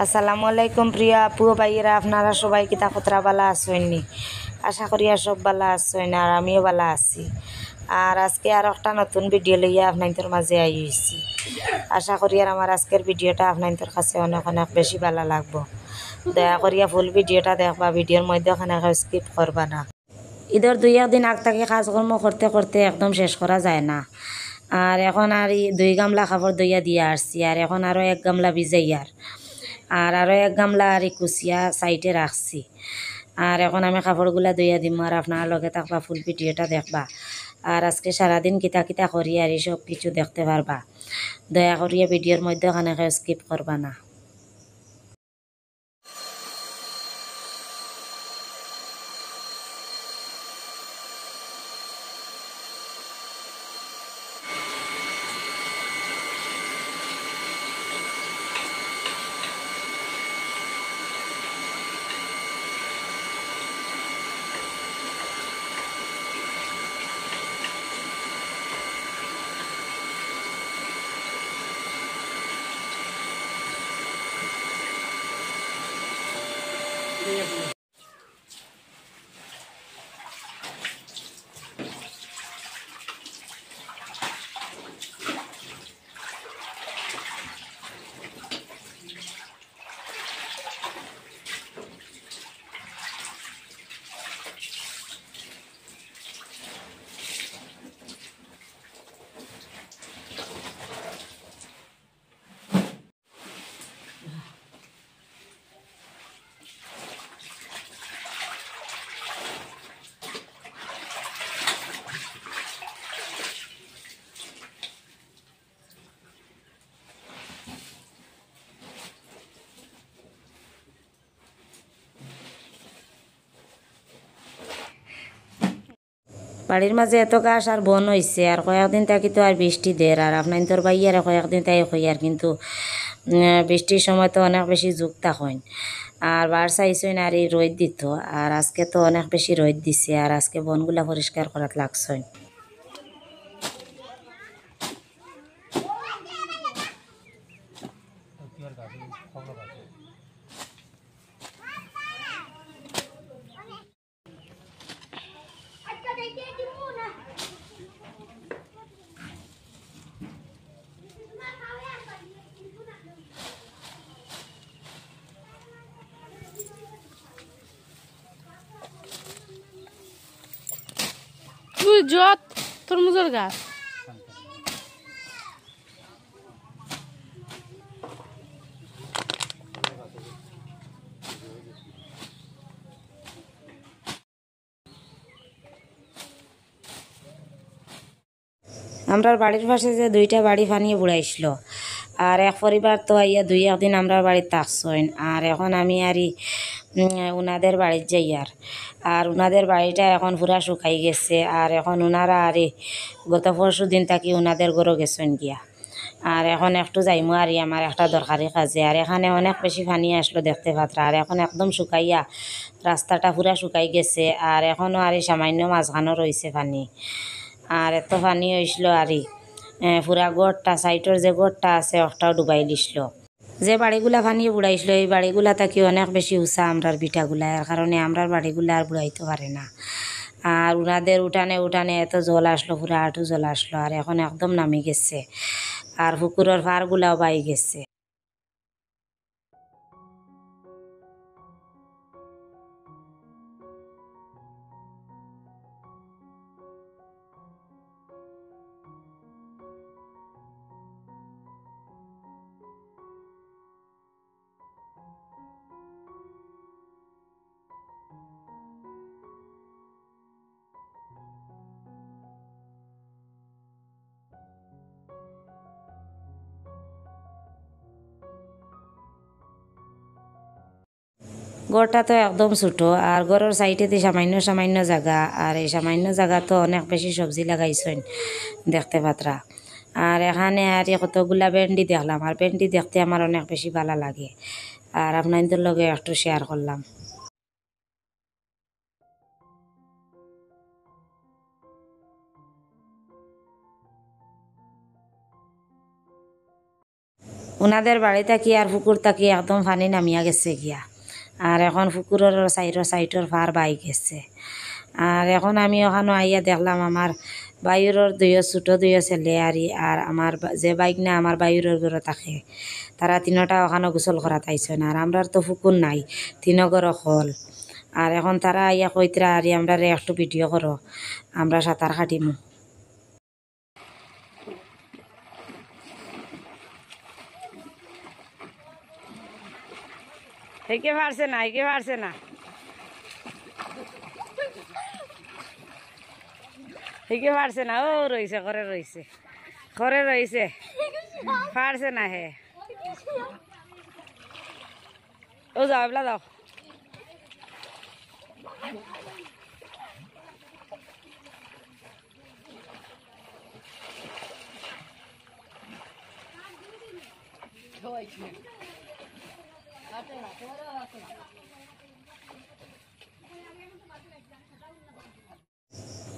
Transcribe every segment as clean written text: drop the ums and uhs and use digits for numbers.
আসসালামু আলাইকুম প্রিয় আপু ভাইয়েরা, আপনারা সবাই কিতা খতরা বালা আসেননি? আশা করি আর সব বালা আসেন, আর আমিও বালা আছি। আর আজকে আর একটা নতুন ভিডিও লইয়া আপনাদের মাঝে আইছি। আশা করি আর আমার আজকের ভিডিওটা আপনাদের কাছে অনেক অনেক বেশি ভালো লাগবো। দয়া করিয়া ফুল ভিডিওটা দেখবা, ভিডিওর মধ্যে ওখানে স্কিপ করবা না। ঈদের 2-1 দিন আগ থেকে কাজকর্ম করতে করতে একদম শেষ করা যায় না। আর এখন আর 2 গামলা খাবার দইয়া দিয়ে আসছি, আর এখন আরও 1 গামলা ভিজাইয়ার, আর আরও 1 গামলা আর কুচিয়া সাইডে রাখছি। আর এখন আমি কাপড়গুলা দইয়া দিম, আর আপনার লগে থাকবা, ফুল ভিডিওটা দেখবা। আর আজকে সারাদিন কিতা কিতা করি আর এই সব কিছু দেখতে পারবা। দয়া করিয়া ভিডিওর মধ্যে ওখানে স্কিপ করবা না। বাড়ির মাঝে এত গাছ আর বন হয়েছে, আর কয়েকদিন থাকি তো আর বৃষ্টি দের, আর আপনার তোর বাইয়ার কয়েকদিন তাই হই, আর কিন্তু বৃষ্টির সময় তো অনেক বেশি যুগ তখন। আর বার চাইছেন আর এই রোদ দিত, আর আজকে তো অনেক বেশি রোদ দিছে, আর আজকে বনগুলা পরিষ্কার করাত লাগছেন। তুই যত তরমুজের গাছ আমরার বাড়ির পাশে যে 2টা বাড়ি ফানিয়ে বুড়াইছিল, আর এক পরিবার তো আইয়া 2-1 দিন আমরার বাড়িতে থাকছেন। আর এখন আমি আর উনাদের বাড়ির যাই, আর উনাদের বাড়িটা এখন পুরা শুকাই গেছে। আর এখন উনারা গত 4 দিন থাকি উনাদের ঘরও গেছেন গিয়া। আর এখন একটু যাইমু আর আমার একটা দরকারি কাজে, আর এখানে অনেক বেশি পানি আসলো দেখতে পাত্রা। আর এখন একদম শুকাইয়া রাস্তাটা পুরা শুকাই গেছে, আর এখনও আর সামান্য মাঝখানো রয়েছে পানি। আর এত পানি হয়েছিল আর পুরা গড়টা সাইটের যে গড়টা আছে ওটাও ডুবাই দিছিল। যে বাড়িগুলা পানিয়ে বুড়াইছিল এই বাড়িগুলা থাকি অনেক বেশি উঁচা আমরার বিটাগুলা, এর কারণে আমরার বাড়িগুলা আর বুড়াইতে পারে না। আর উনাদের উঠানে উঠানে এত জল আসলো, পুরা হাঁটু জল আসলো, আর এখন একদম নামি গেছে, আর পুকুরের পাড়গুলাও বাই গেছে। গড়টা তো একদম ছোটো, আর গড়ের সাইডেতে সামান্য সামান্য জায়গা, আর এই সামান্য জায়গা তো অনেক বেশি সবজি লাগাইছেন দেখতে পাত্রা। আর এখানে আর কতগুলা ভেন্ডি দেখলাম, আর ভেন্ডি দেখতে আমার অনেক বেশি ভালো লাগে, আর আপনাদের লগে একটু শেয়ার করলাম। ওনাদের বাড়ি থাকি আর পুকুর থাকি একদম পানি নামিয়া গেছে গিয়া, আর এখন পুকুরের সাইডর ফার বাই গেছে। আর এখন আমি ওখানে আইয়া দেখলাম আমার বায়ুরের দুইও ছেলে আর আমার যে বাইক না আমার বায়ুরের ঘরে থাকে, তারা তিনোটা ওখানে গোসল করা তাইছে না। আর আমরার তো পুকুর নাই, তিনগরও খল। আর এখন তারা আইয়া কইতরা আমরা একটু ভিডিও করো, আমরা সাঁতার কাটিমু। হেকে পারছে না, হেকে পারছে না, হেকে পারছে না। ও রইছে, ঘরে রইছে, পারছে না হে। ও যাও, এবলা যাও।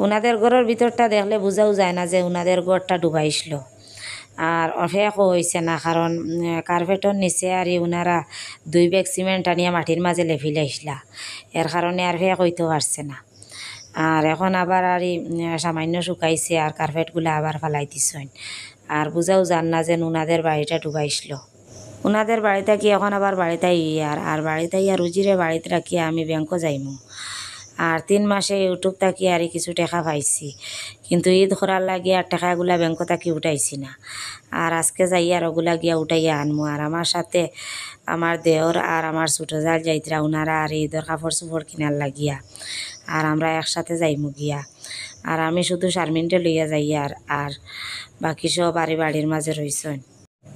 উনাদের ঘরের ভিতরটা দেখলে বোঝাও যায় না যে উনাদের ঘরটা ডুবাইছিল। আর অফেকও হয়েছে না, কারণ কার্পেটের নিচে আর উনারা 2 ব্যাগ সিমেন্ট আনিয়া মাটির মাঝে লেফি লাইসলা, এর কারণে আর ফেক হইতে পারছে না। আর এখন আবার সামান্য শুকাইছে আর কার্পেটগুলো আবার ফালাই দিছেন। আর বুঝাও যান না যে উনাদের বাড়িটা ডুবাইছিল। উনাদের বাড়িতে কি এখন আবার বাড়িতে আর বাড়িতে রুজিরে বাড়িতে রাখিয়া আমি ব্যাংকও যাইমু। আর 3 মাসে ইউটিউব থাকি আর কিছু টাকা পাইছি, কিন্তু ঈদ করার লাগিয়া আর টাকাগুলা ব্যাংক থাকি উঠাইছি না। আর আজকে যাই আর ওগুলা গিয়া উঠাইয়া আনমু। আর আমার সাথে আমার দেওর আর আমার ছোটো জাল যাইতরা, ওনারা আর ঈদের কাপড় চোপড় কিনার লাগিয়া, আর আমরা একসাথে যাইমু গিয়া। আর আমি শুধু শারমিনটা লইয়া যাই আর বাকি সব বাড়ির মাঝে রইছেন।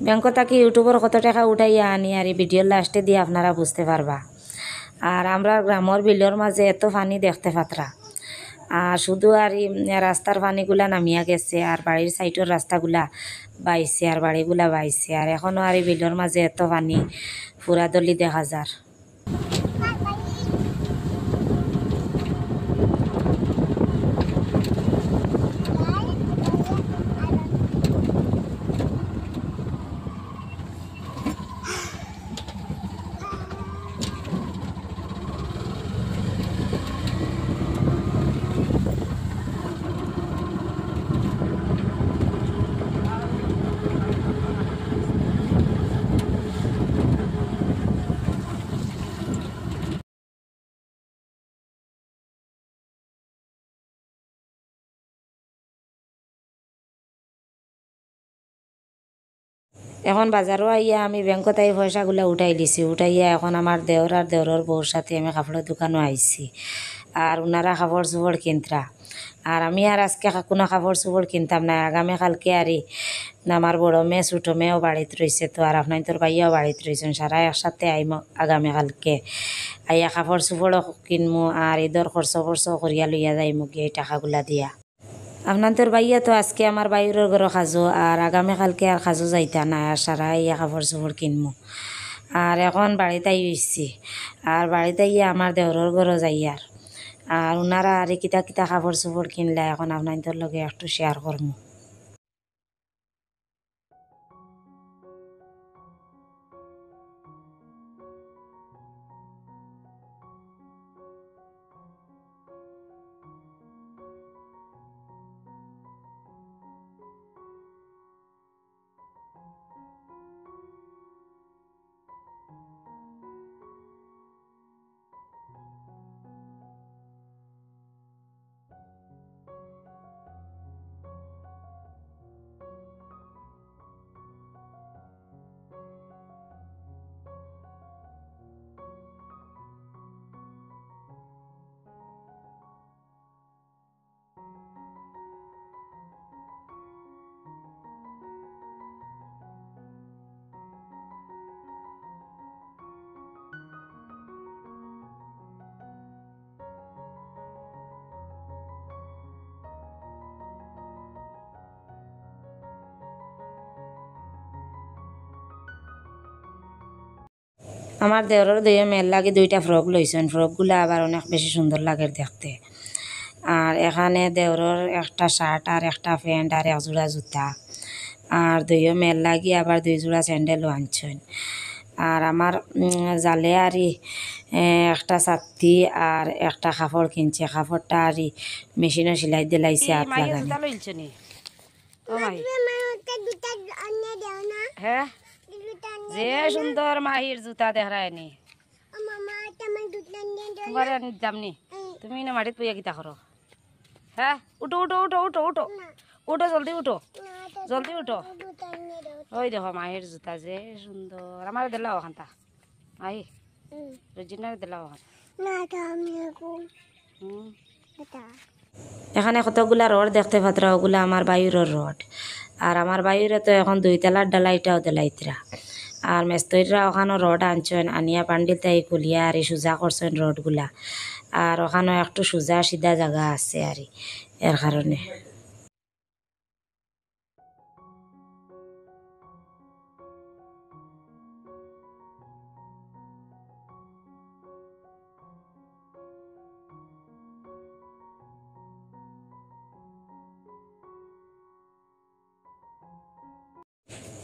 ব্যাংক থাকি ইউটিউবের কত টাকা উঠাইয়া আনি আর এই ভিডিওর লাস্টে দিয়ে আপনারা বুঝতে পারবা। আর আমরা গ্রামের বিলের মাঝে এত পানি দেখতে পাত্রা, আর শুধু আর রাস্তার পানিগুলা নামিয়া গেছে আর বাড়ির সাইডের রাস্তাগুলা বাইছে আর বাড়িগুলা বাইছে। আর এখনও আর এই বিলের মাঝে এত পানি পুরা দলি দেখা যার। এখন বাজারও আইয়া আমি ব্যাংকত পয়সাগুলো উঠাই দিছি, উঠাইয়া এখন আমার দেওর আর দেওরের বউর সাথে আমি কাপড়ের দোকানও আইছি। আর ওনারা কাপড় চোপড় কিনতরা, আর আমি আর আজকে কোনো কাপড় চোপড় কিনতাম না। আগামীকালকে আমার বড় মেয়ে ছোটো মেয়েও বাড়িতে রয়েছে, তো আর আপনার তোর ভাইয়াও বাড়িতে রয়েছেন, সারা একসাথে আইম আগামীকালকে। আইয়া কাপড় চোপড়ও কিনমু আর ঈদর খরচ করিয়া লইয়া যাইমু গিয়ে এই টাকাগুলা দিয়া। আপনার বাইয়া তো আজকে আমার বাইরের ঘর খাজো, আর আগামীকালকে আর খাজো যাইতা না, আর সারা ইয়া কাপড় চোপড় কিনমু। আর এখন বাড়িতে হইছি, আর বাড়িতে ইয়া আমার দেওরের ঘরও যাইয়ার। আর ওনারা আর কিতা কিতা কাপড় চোপড় কিনলে এখন আপনার লগে একটু শেয়ার করমু। আমার দেওরের দুইয়ে মেয়ের লাগে 2টা ফ্রক লইছেন, ফ্রকগুলো আবার অনেক বেশি সুন্দর লাগে দেখতে। আর এখানে দেওরের একটা শার্ট আর একটা প্যান্ট আর 1 জোড়া জুতা। আর দুইও মেল লাগি আবার 2 জোড়া স্যান্ডেলও আনছেন। আর আমার জালে আরই একটা ছাতি আর একটা কাপড় কিনছে, কাপড়টা আরই মেশিনও সেলাই দিলাইছে হাত লাগানি। হ্যাঁ যে সুন্দর মাহির জুতা দেখায়নি তোমার দাম নি, তুমি না মাটিত পইয়া গীতা করো। হ্যাঁ উঠো উঠো উঠো উঠো উঠো উঠো, জলদি উঠো জলদি উঠো। ওই দেখো মাহির জুতা যে সুন্দর, আমার দিলাও ওখানটা মাহি রোজিনার দিলাও ওখান। এখানে কতগুলা রড দেখতে পাত্রা, ওগুলা আমার বায়ুর রড। আর আমার বায়ুরে তো এখন 2 তলার ডালাইটাও দিলাইতরা। আর মেস্তইরা ওখানে রড আনছেন, আনিয়া পান্ডিল তাই খুলিয়া আর সোজা করছেন রডগুলা। আর ওখানে একটু সোজা সিধা জায়গা আছে আর এর কারণে।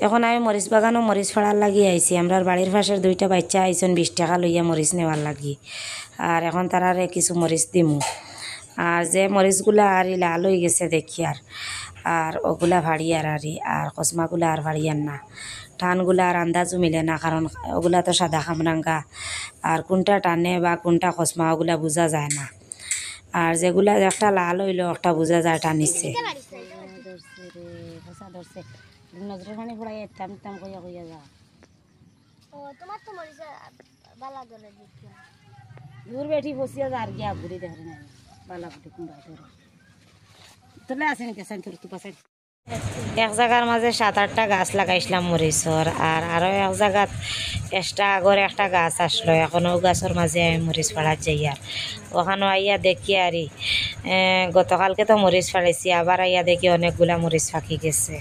এখন আমি মরিচ বাগানও মরিচ ফাড়ার লাগি আইছি। আমরা বাড়ির পাশের 2টা বাচ্চা আইসন 20 টাকা লইয়া মরিচ নেওয়ার লাগি। আর এখন তারারে কিছু মরিচ দিমু। আর যে মরিচগুলা আর লাল হয়ে গেছে দেখি আর ওগুলা ভাড়িয়ার আর কসমাগুলা আর ভাড়িয়ার না, টানগুলা আর আন্দাজও মিলে না, কারণ ওগুলা তো সাদা খামরাঙ্গা। আর কোনটা টানে বা কোনটা কসমা ওগুলা বোঝা যায় না। আর যেগুলা একটা লাল হইলো একটা বোঝা যায় টানিচ্ছে। নজরের পানি পড়াই টাম টাম কইয়া কইয়া যা। ও তোমার তো মরিচা বালা দলে দিছিয়া দূর বেঠি বসিয়া যা আর গিয়া ঘুরি দেখরে না বালা ফুটি কুমড়া ধরে তোলে আসেন কে সাইন তোর পাশে। এক জায়গার মাঝে 7-8টা গাছ লাগাইছিলাম মরিচর, আর আরো এক জায়গাত এক্সট্রা আগরে একটা গাছ আসলো। এখন ও গাছের মাঝে আমি মরিচ ফাড়ার যাই। আর ওখানে আইয়া দেখি আরই গতকালকে তো মরিচ ফাড়াইছি, আবার আইয়া দেখি অনেকগুলা মরিচ ফাঁকি গেছে।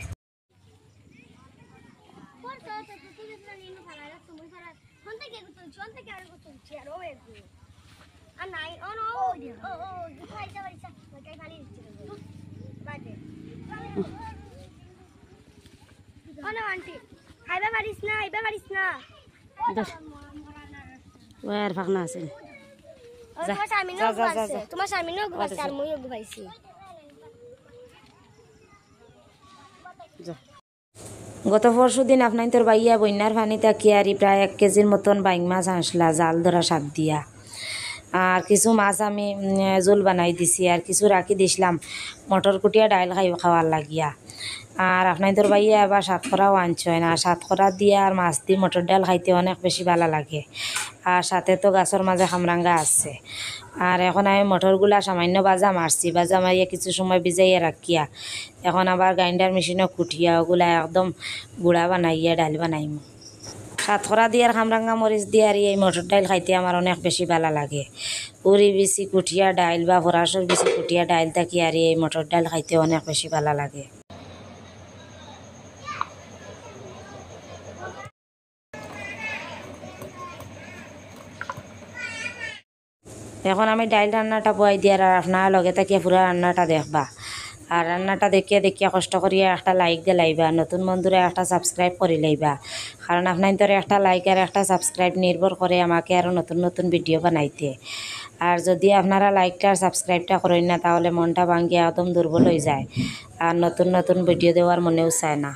গত পরশু দিন আপনার তোর বাইয়া বন্যার পানি তাকিয়ে আর প্রায় 1 কেজির মতন বাইং মাছ আনসলা জাল ধরা শাক দিয়া। আর কিছু মাছ আমি জোল বানাই দিছি, আর কিছু রাখি দিছিলাম মটর কুটিয়া ডাইল খাওয়ার লাগিয়া। আর আপনার তোর বাইয়া আবার সাতকরাও আনছেন, আর সাতকরা দিয়ে আর মাছ দিয়ে মটর ডাল খাইতে অনেক বেশি ভালো লাগে। আর সাথে তো গাছের মাঝে খামরাঙ্গা আছে। আর এখন আমি মটরগুলা সামান্য বাজা মারছি, বাজা মারিয়া কিছু সময় ভিজাইয়া রাখিয়া এখন আবার গ্রাইন্ডার মেশিনে কুটিয়া ওগুলা একদম গুঁড়া বানাইয়া ডাল বানাইমু। সাতকরা দিয়ে আর খামরাঙ্গা মরিচ দিয়ে আর এই মটর ডাইল খাইতে আমার অনেক বেশি ভালো লাগে। পুরি বেশি কুটিয়া ডাইল বা ফরাসর বেশি কুটিয়া ডাইল থাকি আর এই মটর ডাইল খাইতে অনেক বেশি ভালো লাগে। এখন আমি ডাইল রান্নাটা বয়াই দিয়ে আর আপনার লগে থাকিয়া পুরা রান্নাটা দেখবা। আর রান্নাটা দেখিয়া দেখিয়া কষ্ট করিয়া একটা লাইক দিয়ে লাইবা, নতুন বন্ধুরা একটা সাবস্ক্রাইব করে লাইবা। কারণ আপনার তোর একটা লাইক আর একটা সাবস্ক্রাইব নির্ভর করে আমাকে আরও নতুন নতুন ভিডিও বানাইতে। আর যদি আপনারা লাইকটা আর সাবস্ক্রাইবটা করেন না তাহলে মনটা ভাঙ্গিয়া একদম দুর্বল হয়ে যায়, আর নতুন নতুন ভিডিও দেওয়ার মনেও চায় না।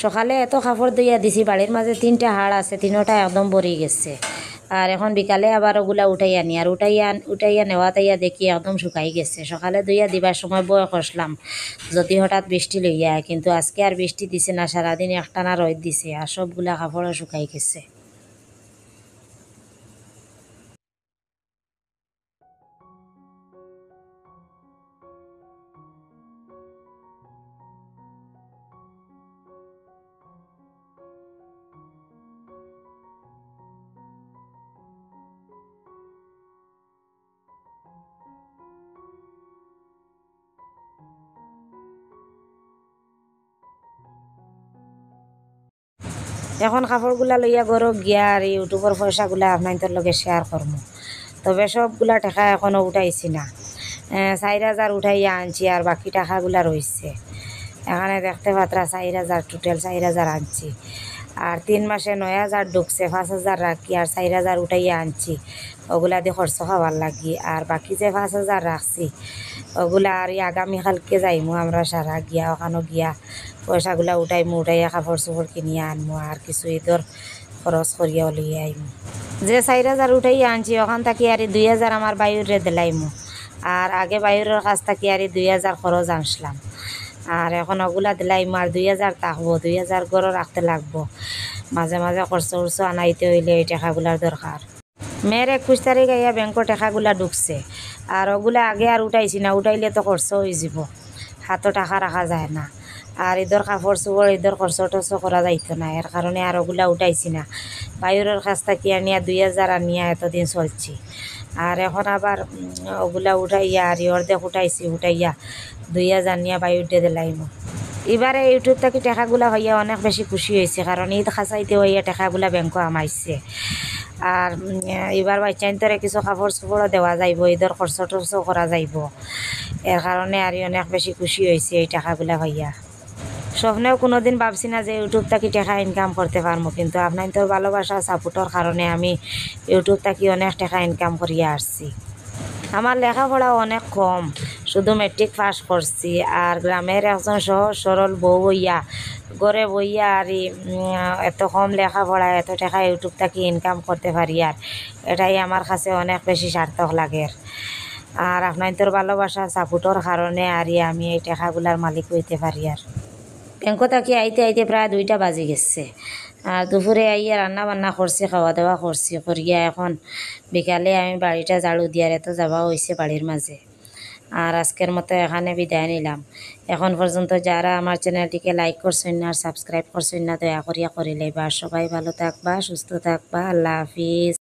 সকালে এত কাপড় ধুইয়া দিছি, বাড়ির মাঝে 3টা হাড় আছে, 3টা একদম ভরি গেছে। আর এখন বিকালে আবার ওগুলা উঠাইয়া নি, আর উঠাইয়া নেওয়া তাইয়া দেখি একদম শুকাই গেছে। সকালে ধুইয়া দিবার সময় বয় খসলাম যদি হঠাৎ বৃষ্টি লইয়া, কিন্তু আজকে আর বৃষ্টি দিছে না, সারাদিন একটানা রোদ দিছে, আর সবগুলা কাপড়ও শুকাই গেছে। এখন কাপড়গুলা লইয়া গরো গিয়া আর ইউটিউবের পয়সাগুলা আপনাদের লগে শেয়ার করবো। তবে সবগুলা টাকা এখনও উঠাইছি না, 4,000 উঠাইয়া আনছি, আর বাকি টাকাগুলা রয়েছে। এখানে দেখতে পাত্রা 4,000, টোটাল 4,000 আনছি। আর 3 মাসে 9,000 ঢুকছে, 5,000 রাখি আর 4,000 উঠাইয়া আনছি, ওগুলা দিয়ে খরচ খাবার লাগি। আর বাকি যে 5,000 রাখছি ওগুলা আর আগামীকালকে যাইমু আমরা সারা গিয়া, ওখানে গিয়া পয়সাগুলা উঠাইয়া কাপড় চোপড় কিনিয়া আনমু, আর কিছু ঈদর খরচ করিয়া লইয়া আইমু। যে 4,000 উঠাইয়া আনছি ওখান থাকি আর 2,000 আমার বায়ুরে দিলাইমু, আর আগে বায়ুরের কাছ থাকি আর 2,000 খরচ আনছিলাম। আর এখন ওগুলা দিলাইমু, আর 2,000 থাকবো, 2,000 গড়ও রাখতে লাগবো। মাঝে মাঝে খরচ উরচ আনাইতে হইলে এই টাকাগুলার দরকার। মেয়ের 21 তারিখ আইয়া ব্যাংকের টাকাগুলা ঢুকছে, আর ওগুলা আগে আর উঠাইছি না, উঠাইলে তো খরচ হয়ে যাব, হাতও টাকা রাখা যায় না। আর ঈদর কাপড় চোপড় ঈদর খরচ টরচ করা যাইতো না, এর কারণে আর ওগুলা উঠাইছি না। বায়ুরের কাছ থেকে আনিয়া 2,000 আনিয়া এতদিন চলছি। আর এখন আবার ওগুলা উঠাইয়া আর অর্ধেক উঠাইয়া 2,000 নিয়া বায়ুর দিয়ে দিলাইমু। এবারে ইউটিউব থেকে টাকাগুলা হইয়া অনেক বেশি খুশি হয়েছে, কারণ ঈদ খাসাইতে হইয়া টাকাগুলা ব্যাংকও আমাইছে। আর এবার বাচ্চাইন্তরে কিছু কাপড় চোপড়ও দেওয়া যাইব, ঈদের খরচ টরচও করা যাইব, এর কারণে আর অনেক বেশি খুশি হয়েছে এই টাকাগুলা হইয়া। স্বপ্নেও কোনোদিন ভাবছি না যে ইউটিউব থেকে টাকা ইনকাম করতে পারবো, কিন্তু আপনার ভালোবাসা সাপোর্টের কারণে আমি ইউটিউব থেকে অনেক টাকা ইনকাম করিয়া আসছি। আমার লেখাপড়া অনেক কম, শুধু মেট্রিক পাস করছি। আর গ্রামের একজন সহজ সরল বউ হইয়া ঘরে বইয়া আর এত কম লেখাপড়া এত টাকা ইউটিউব থেকে ইনকাম করতে পারি, আর এটাই আমার কাছে অনেক বেশি সার্থক লাগে। আর আপনার ভালোবাসা সাপোর্টের কারণে আর আমি এই টাকাগুলার মালিক হইতে পারি। আর ব্যাংক থাকি আইতে আইতে প্রায় 2টা বাজি গেছে, আর দুপুরে আইয়া রান্না বান্না করছি, খাওয়া দাওয়া করছি, করিয়া এখন বিকালে আমি বাড়িটা ঝাড়ু দিয়ার এত যাওয়া হয়েছে বাড়ির মাঝে। আর আজকের মতো এখানে বিদায় নিলাম। এখন পর্যন্ত যারা আমার চ্যানেলটিকে লাইক করছেন না আর সাবস্ক্রাইব করছেন না, দয়া করিয়া করে লইবা। সবাই ভালো থাকবা, সুস্থ থাকবা, আল্লাহ হাফিজ।